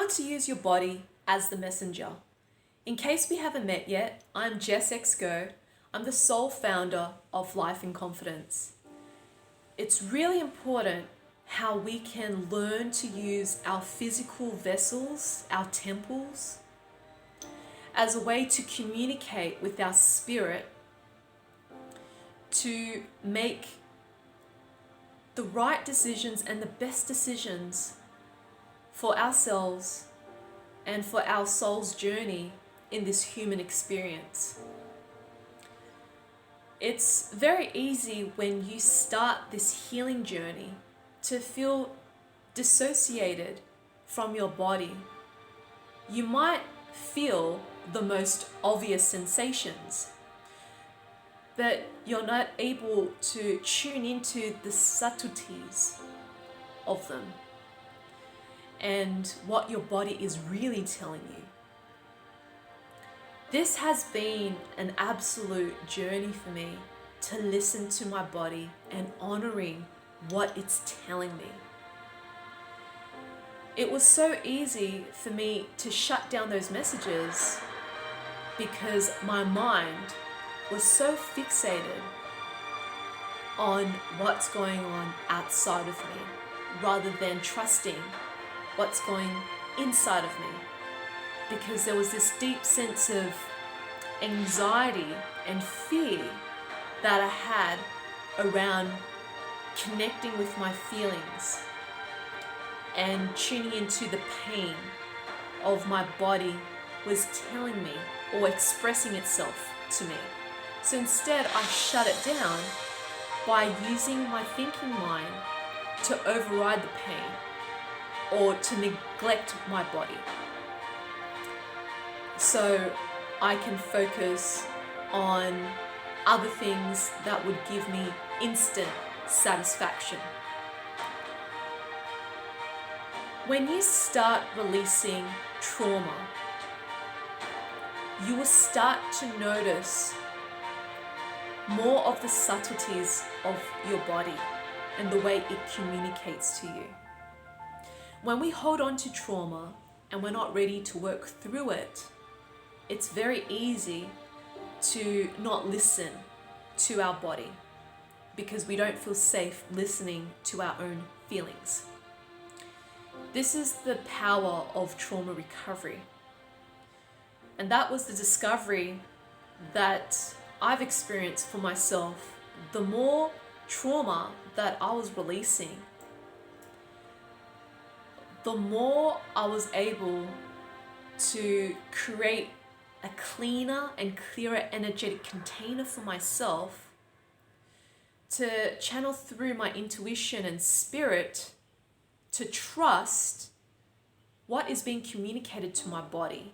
how to use your body as the messenger. In case we haven't met yet, I'm Jess Go. I'm the sole founder of Life in Confidence. It's really important how we can learn to use our physical vessels, our temples, as a way to communicate with our spirit to make the right decisions and the best decisions for ourselves and for our soul's journey in this human experience. It's very easy when you start this healing journey to feel dissociated from your body. You might feel the most obvious sensations, but you're not able to tune into the subtleties of them and what your body is really telling you. This has been an absolute journey for me to listen to my body and honoring what it's telling me. It was so easy for me to shut down those messages because my mind was so fixated on what's going on outside of me rather than trusting what's going inside of me, because there was this deep sense of anxiety and fear that I had around connecting with my feelings and tuning into the pain of my body was telling me or expressing itself to me. So instead, I shut it down by using my thinking mind to override the pain or to neglect my body, so I can focus on other things that would give me instant satisfaction. When you start releasing trauma, you will start to notice more of the subtleties of your body and the way it communicates to you. When we hold on to trauma and we're not ready to work through it, it's very easy to not listen to our body because we don't feel safe listening to our own feelings. This is the power of trauma recovery. And that was the discovery that I've experienced for myself. The more trauma that I was releasing, the more I was able to create a cleaner and clearer energetic container for myself to channel through my intuition and spirit to trust what is being communicated to my body.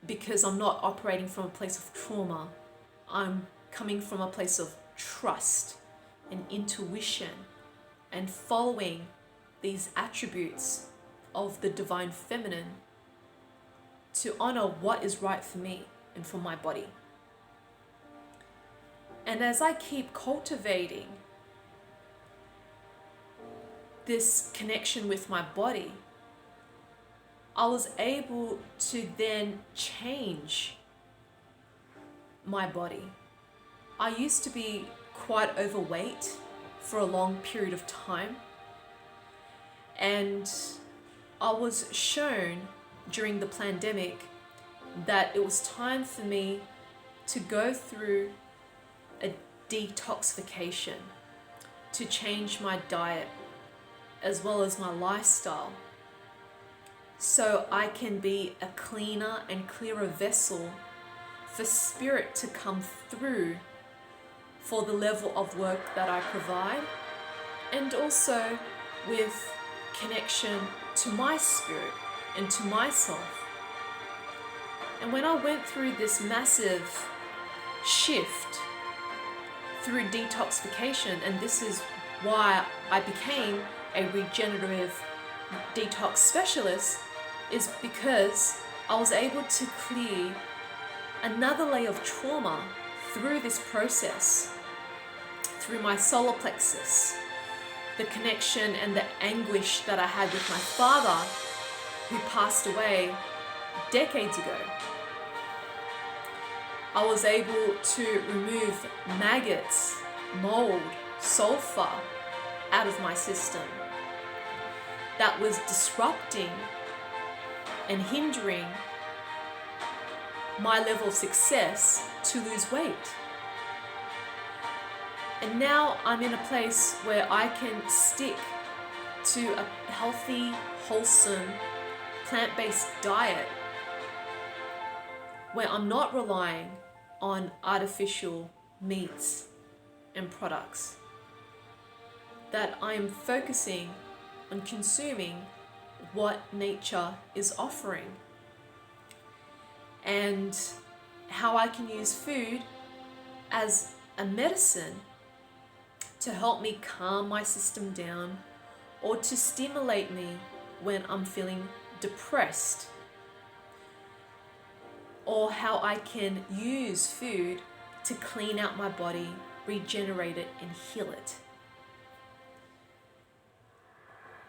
Because I'm not operating from a place of trauma, I'm coming from a place of trust and intuition and following these attributes of the divine feminine to honor what is right for me and for my body. And as I keep cultivating this connection with my body, I was able to then change my body. I used to be quite overweight for a long period of time, and I was shown during the pandemic that it was time for me to go through a detoxification, to change my diet as well as my lifestyle, so I can be a cleaner and clearer vessel for spirit to come through for the level of work that I provide, and also with connection to my spirit and to myself. And when I went through this massive shift through detoxification, and this is why I became a regenerative detox specialist, is because I was able to clear another layer of trauma through this process, through my solar plexus, the connection and the anguish that I had with my father who passed away decades ago, I was able to remove maggots, mold, sulfur out of my system that was disrupting and hindering my level of success to lose weight. And now I'm in a place where I can stick to a healthy, wholesome, plant-based diet where I'm not relying on artificial meats and products, that I'm focusing on consuming what nature is offering, and how I can use food as a medicine to help me calm my system down or to stimulate me when I'm feeling depressed, or how I can use food to clean out my body, regenerate it, and heal it.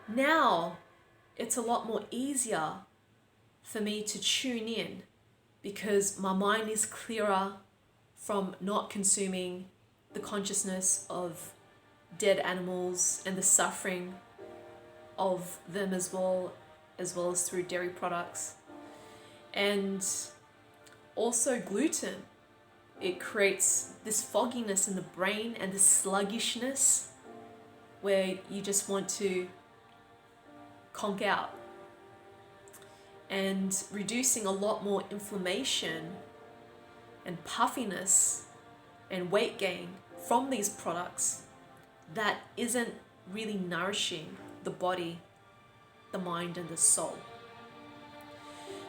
Now it's a lot more easier for me to tune in because my mind is clearer from not consuming the consciousness of dead animals and the suffering of them as well as through dairy products. And also gluten. It creates this fogginess in the brain and this sluggishness where you just want to conk out, and reducing a lot more inflammation and puffiness and weight gain from these products that isn't really nourishing the body, the mind, and the soul.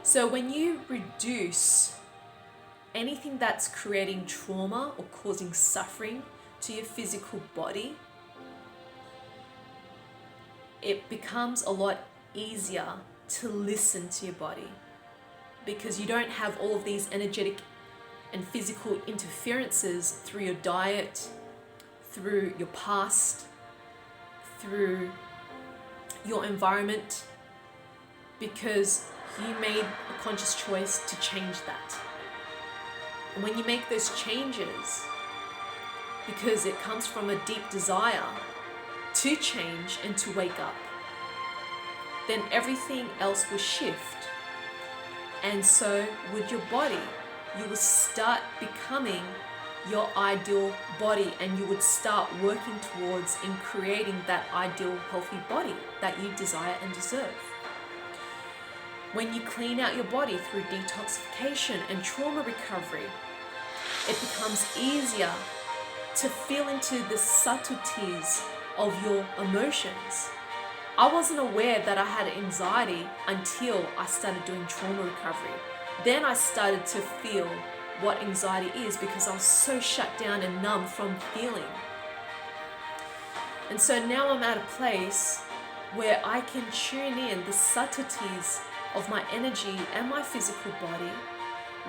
So when you reduce anything that's creating trauma or causing suffering to your physical body, it becomes a lot easier to listen to your body because you don't have all of these energetic and physical interferences through your diet, through your past, through your environment, because you made a conscious choice to change that. And when you make those changes, because it comes from a deep desire to change and to wake up, then everything else will shift. And so with your body, you will start becoming your ideal body, and you would start working towards in creating that ideal healthy body that you desire and deserve. When you clean out your body through detoxification and trauma recovery, it becomes easier to feel into the subtleties of your emotions. I wasn't aware that I had anxiety until I started doing trauma recovery. Then I started to feel what anxiety is because I was so shut down and numb from feeling. And so now I'm at a place where I can tune in the subtleties of my energy and my physical body,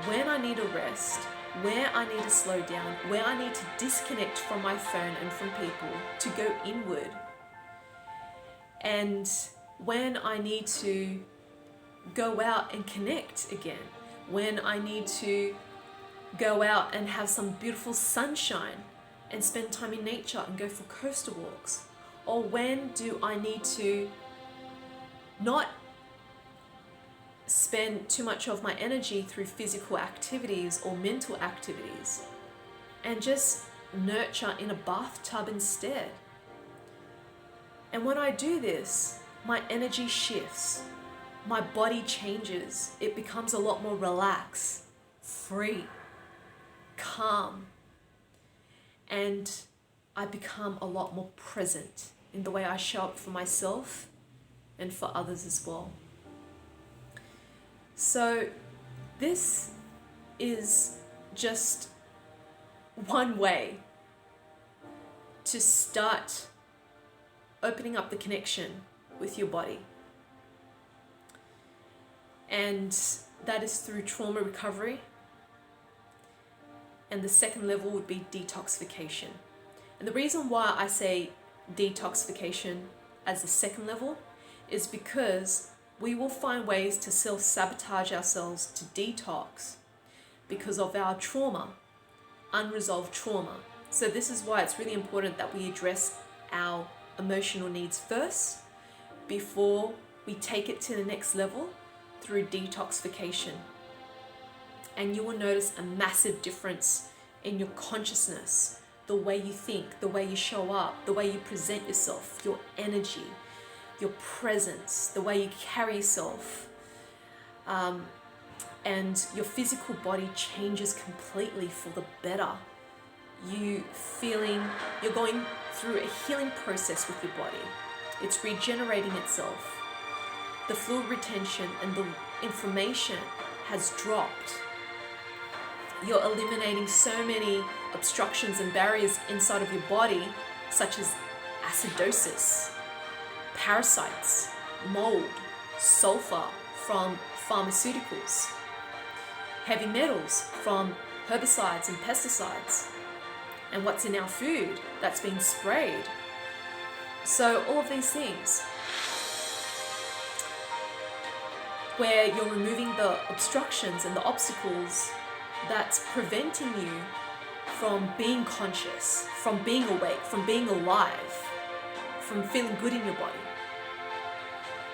when I need a rest, where I need to slow down, where I need to disconnect from my phone and from people to go inward, and when I need to go out and connect again, when I need to go out and have some beautiful sunshine and spend time in nature and go for coastal walks, or when do I need to not spend too much of my energy through physical activities or mental activities and just nurture in a bathtub instead. And when I do this, my energy shifts, my body changes, it becomes a lot more relaxed, free, calm, and I become a lot more present in the way I show up for myself and for others as well. So this is just one way to start opening up the connection with your body. And that is through trauma recovery. And the second level would be detoxification. And the reason why I say detoxification as the second level is because we will find ways to self-sabotage ourselves to detox because of our trauma, unresolved trauma. So this is why it's really important that we address our emotional needs first before we take it to the next level through detoxification. And you will notice a massive difference in your consciousness, the way you think, the way you show up, the way you present yourself, your energy, your presence, the way you carry yourself, and your physical body changes completely for the better. You're going through a healing process with your body. It's regenerating itself. The fluid retention and the inflammation has dropped. You're eliminating so many obstructions and barriers inside of your body, such as acidosis, parasites, mold, sulfur from pharmaceuticals, heavy metals from herbicides and pesticides, and what's in our food that's been sprayed. So all of these things, where you're removing the obstructions and the obstacles that's preventing you from being conscious, from being awake, from being alive, from feeling good in your body.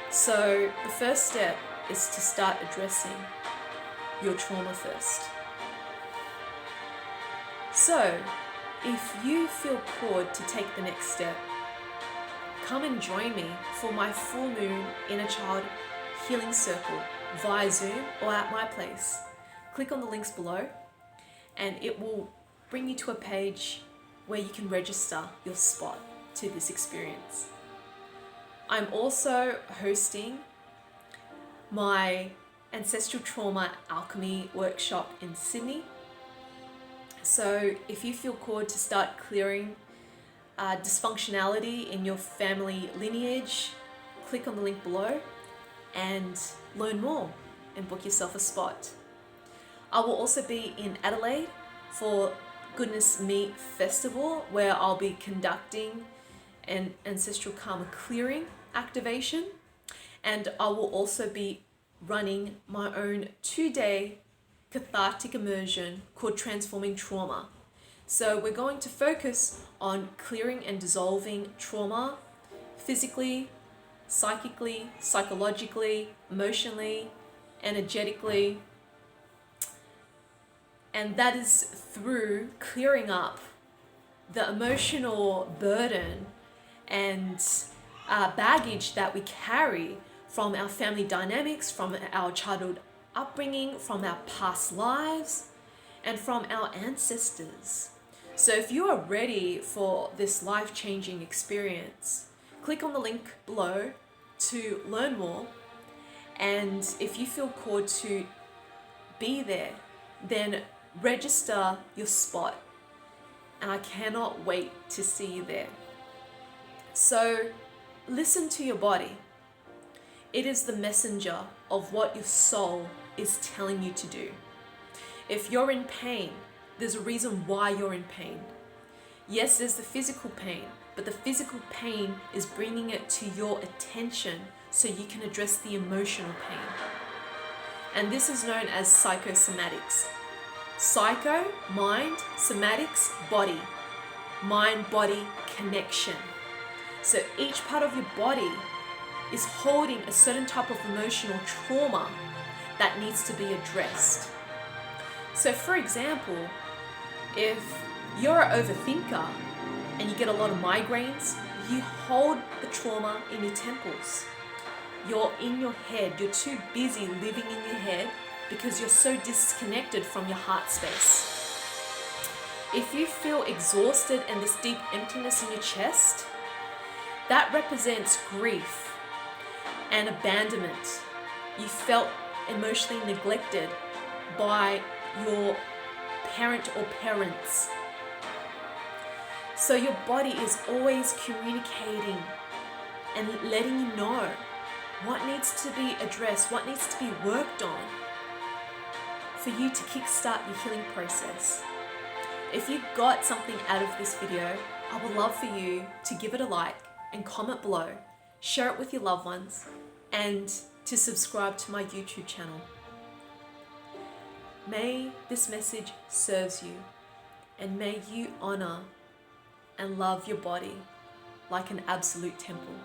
So the first step is to start addressing your trauma first. So if you feel called to take the next step, come and join me for my full moon inner child healing circle via Zoom or at my place. Click on the links below and it will bring you to a page where you can register your spot to this experience. I'm also hosting my Ancestral Trauma Alchemy workshop in Sydney. So if you feel called to start clearing dysfunctionality in your family lineage, click on the link below and learn more and book yourself a spot. I will also be in Adelaide for Goodness Me Festival, where I'll be conducting an ancestral karma clearing activation, and I will also be running my own 2-day cathartic immersion called Transforming Trauma. So we're going to focus on clearing and dissolving trauma physically, psychically, psychologically, emotionally, energetically, and that is through clearing up the emotional burden and baggage that we carry from our family dynamics, from our childhood upbringing, from our past lives, and from our ancestors. So if you are ready for this life-changing experience, click on the link below to learn more. And if you feel called to be there, then register your spot. And I cannot wait to see you there. So listen to your body. It is the messenger of what your soul is telling you to do. If you're in pain, there's a reason why you're in pain. Yes, there's the physical pain, but the physical pain is bringing it to your attention so you can address the emotional pain. And this is known as psychosomatics. Psycho, mind, somatics, body. Mind-body connection. So each part of your body is holding a certain type of emotional trauma that needs to be addressed. So for example, if you're an overthinker and you get a lot of migraines, you hold the trauma in your temples. You're in your head. You're too busy living in your head because you're so disconnected from your heart space. If you feel exhausted and this deep emptiness in your chest, that represents grief and abandonment. You felt emotionally neglected by your parent or parents. So your body is always communicating and letting you know what needs to be addressed, what needs to be worked on for you to kickstart your healing process. If you got something out of this video, I would love for you to give it a like and comment below, share it with your loved ones, and to subscribe to my YouTube channel. May this message serves you, and may you honor and love your body like an absolute temple.